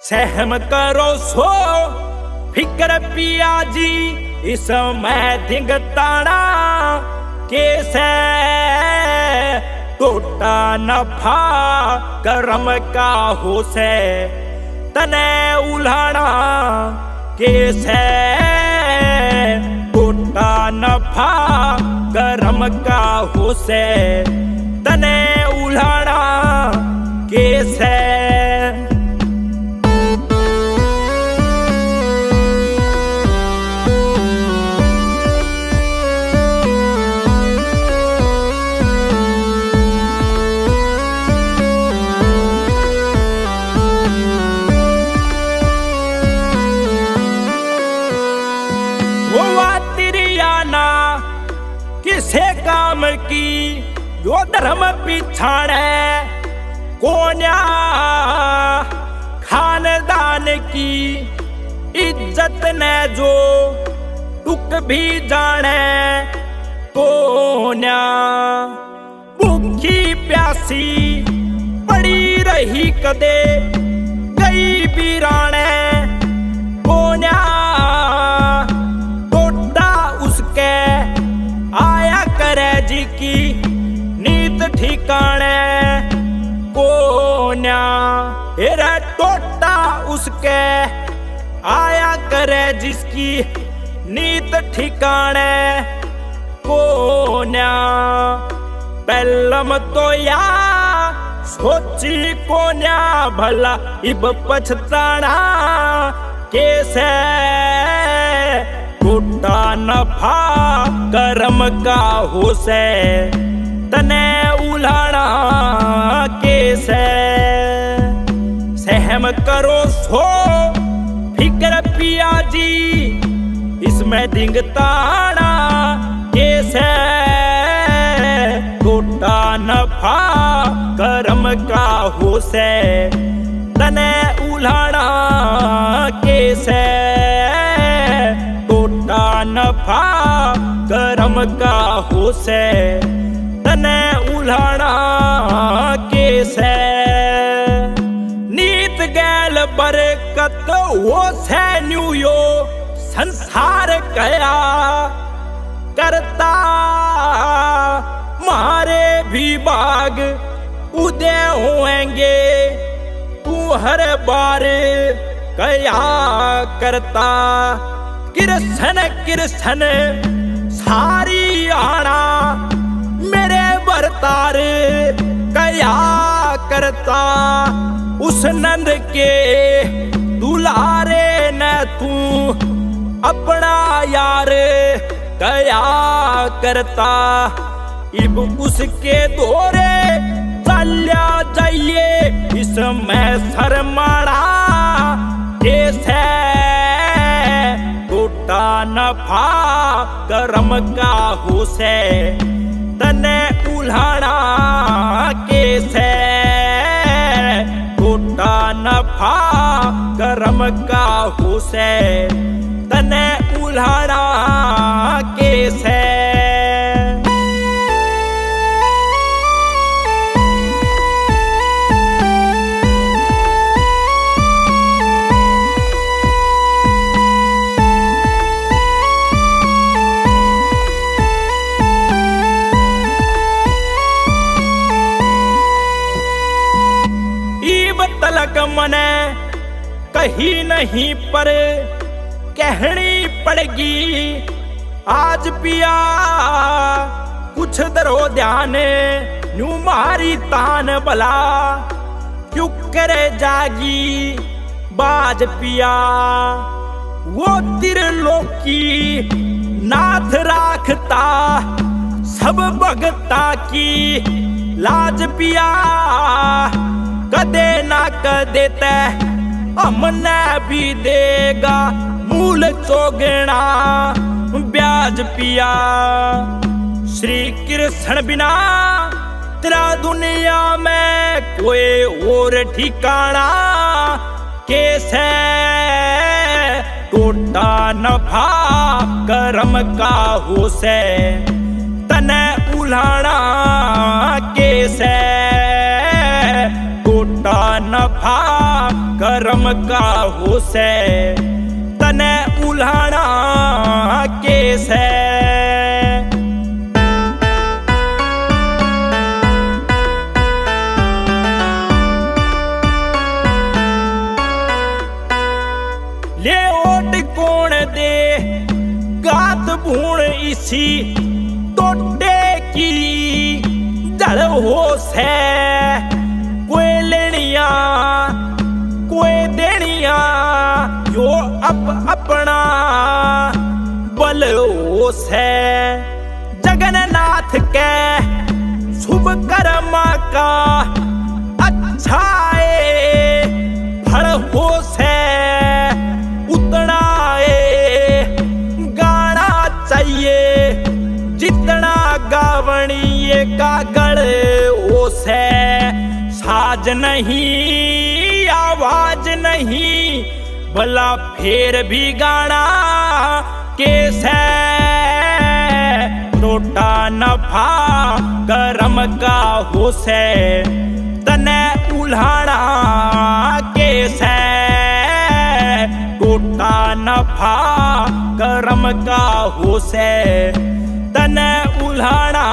सहम करो सो फिक्र पिया जी, इसमें धिंगताना कैसे टोटा नफा करम का हो से तने उल्हाना कैसे टोटा नफा करम का हो से तने उल्हाना कैसे। किसे काम की जो धर्म पिछाड़े कोन्या खानदान की इज्जत ने जो टुक भी जाने कोन्या भूखी प्यासी पड़ी रही कदे गई वीराने कोन्या टोटा उसके आया करे जी की नीत ठिकाने कोन्या हेरा टोटा उसके आया करे जिसकी नीत ठिकाने कोन्या। पहलम तो या सोची कोन्या भला इब पछताना कैसे टोटा नफा करम का हो से तने उल्हाना कैसे। सहम करो सो फिक्र पिया जी, इसमें धिंगताना कैसे टोटा नफा करम का हो से तने उल्हाना कैसे। नफा करम का हो से तने उल्हाना कैसे। नीत गैल बरकत हो से न्यूयो संसार कया करता मारे भी बाग उदय होएंगे तू हर बार कया करता। किरसन सारी आना मेरे बरतार कया करता। उस नंद के दुलारे न तू अपना यार कया करता। इब उसके दौरे चल्या जाइए इसमें शर्माना कैसे टोटा नफा करम का हो से तने उल्हाना कैसे। टोटा नफा करम का हो से तने उल्हाना कैसे। तलक मने कहीं नहीं पर कहनी पड़ेगी आज पिया कुछ दरो ध्यान न्यू मारी तान भला क्यों करे जागी बाज पिया। वो त्रिलोकी नाथ राखता सब भगता की लाज पिया। कदे ना कदे ते हमने भी देगा मूल चौगना ब्याज पिया। श्री कृष्ण बिना तेरा दुनिया में कोई और ठिकाना कैसे टोटा नफा करम का हो से तने उल्हाना कैसे टोटा टोटा नफा कर्म का होसे तने उल्हाना कैसे। ले ओट कौन दे गात भूण इसी टोटे की जड़ हो से कोई लेनिया कोई देनिया यो अपना बल हो से। जगन्नाथ के शुभ कर्म का अच्छा फल हो से उतना गाना चाहिए जितना गावणीय का गढ़ हो से। साज नहीं आवाज नहीं भला फिर भी गाना कैसे। टोटा नफा कर्म का होसे तने उल्हाना कैसे। टोटा नफा कर्म का होसे तने उल्हाना